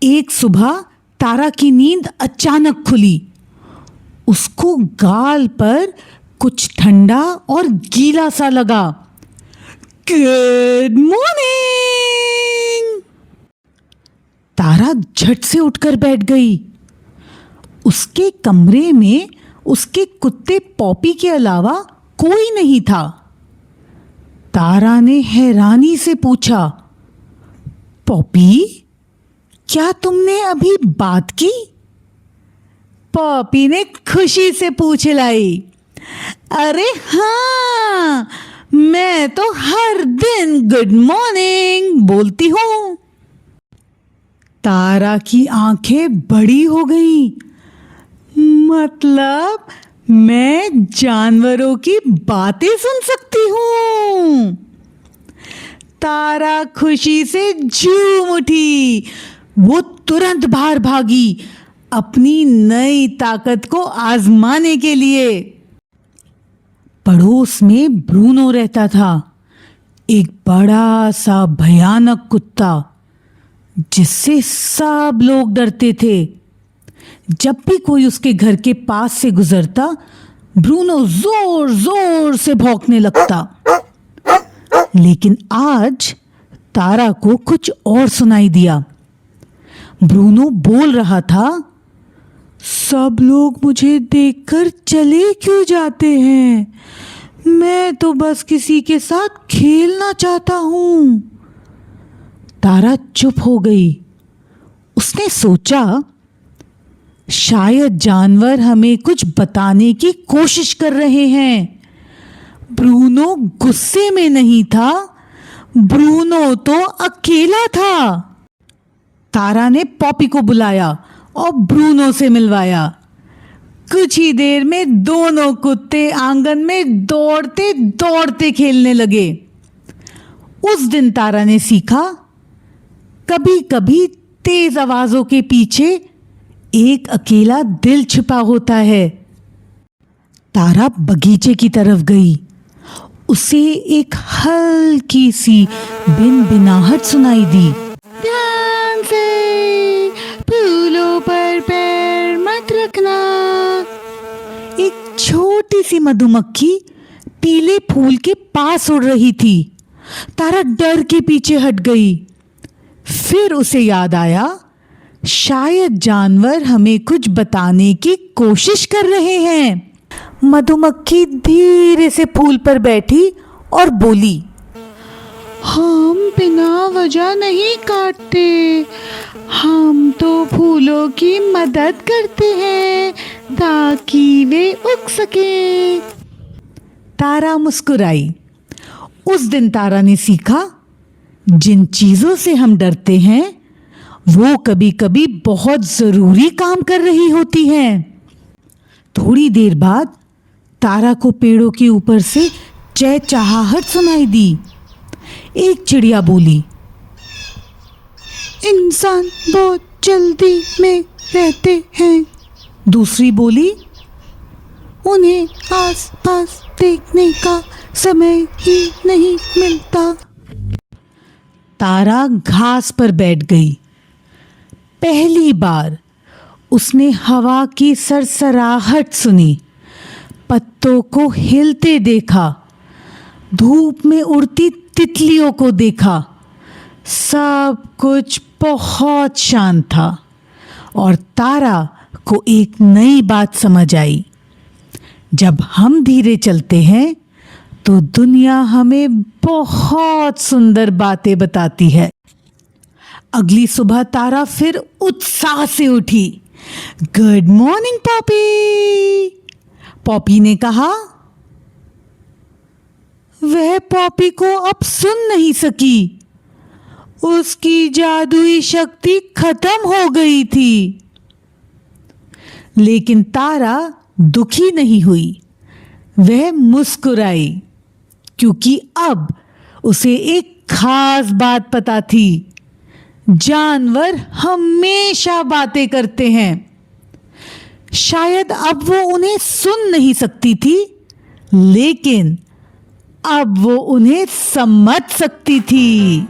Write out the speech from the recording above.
एक सुबह तारा की नींद अचानक खुली। उसको गाल पर कुछ ठंडा और गीला सा लगा। Good morning! तारा झट से उठकर बैठ गई। उसके कमरे में उसके कुत्ते पॉपी के अलावा कोई नहीं था। तारा ने हैरानी से पूछा, पॉपी, क्या तुमने अभी बात की? पॉपी ने खुशी से पूछ लाई, अरे हाँ, मैं तो हर दिन गुड मॉर्निंग बोलती हूँ। तारा की आंखें बड़ी हो गईं। मतलब मैं जानवरों की बातें सुन सकती हूँ। तारा खुशी से झूम उठी। वो तुरंत बाहर भागी, अपनी नई ताकत को आजमाने के लिए। पड़ोस में ब्रूनो रहता था, एक बड़ा सा भयानक कुत्ता जिससे सब लोग डरते थे। जब भी कोई उसके घर के पास से गुजरता, ब्रूनो जोर जोर से भौंकने लगता। लेकिन आज तारा को कुछ और सुनाई दिया। ब्रूनो बोल रहा था, सब लोग मुझे देखकर चले क्यों जाते हैं? मैं तो बस किसी के साथ खेलना चाहता हूं। तारा चुप हो गई। उसने सोचा, शायद जानवर हमें कुछ बताने की कोशिश कर रहे हैं। ब्रूनो गुस्से में नहीं था, ब्रूनो तो अकेला था। तारा ने पॉपी को बुलाया और ब्रूनो से मिलवाया। कुछ ही देर में दोनों कुत्ते आंगन में दौड़ते दौड़ते खेलने लगे। उस दिन तारा ने सीखा, कभी कभी तेज आवाजों के पीछे एक अकेला दिल छिपा होता है। तारा बगीचे की तरफ गई। उसे एक हल्की सी बिनबिनाहट सुनाई दी। ध्यान से, फूलों पर पैर मत रखना। एक छोटी सी मधुमक्खी पीले फूल के पास उड़ रही थी। तारा डर के पीछे हट गई। फिर उसे याद आया, शायद जानवर हमें कुछ बताने की कोशिश कर रहे हैं। मधुमक्खी धीरे से फूल पर बैठी और बोली, हम बिना वजह नहीं काटते, हम तो फूलों की मदद करते हैं ताकि वे उग सके। तारा मुस्कुराई। उस दिन तारा ने सीखा, जिन चीजों से हम डरते हैं वो कभी कभी बहुत जरूरी काम कर रही होती हैं। थोड़ी देर बाद तारा को पेड़ों के ऊपर से चहचहाहट सुनाई दी। एक चिड़िया बोली, इंसान बहुत जल्दी में रहते हैं। दूसरी बोली, उन्हें आसपास देखने का समय ही नहीं मिलता। तारा घास पर बैठ गई। पहली बार उसने हवा की सरसराहट सुनी, पत्तों को हिलते देखा, धूप में उड़ती तितलियों को देखा। सब कुछ बहुत शांत था और तारा को एक नई बात समझ आई। जब हम धीरे चलते हैं तो दुनिया हमें बहुत सुंदर बातें बताती है। अगली सुबह तारा फिर उत्साह से उठी। Good morning Poppy! पॉपी ने कहा। वह पॉपी को अब सुन नहीं सकी। उसकी जादुई शक्ति खत्म हो गई थी। लेकिन तारा दुखी नहीं हुई। वह मुस्कुराई, क्योंकि अब उसे एक खास बात पता थी। जानवर हमेशा बातें करते हैं। शायद अब वो उन्हें सुन नहीं सकती थी, लेकिन अब वो उन्हें समझ सकती थी।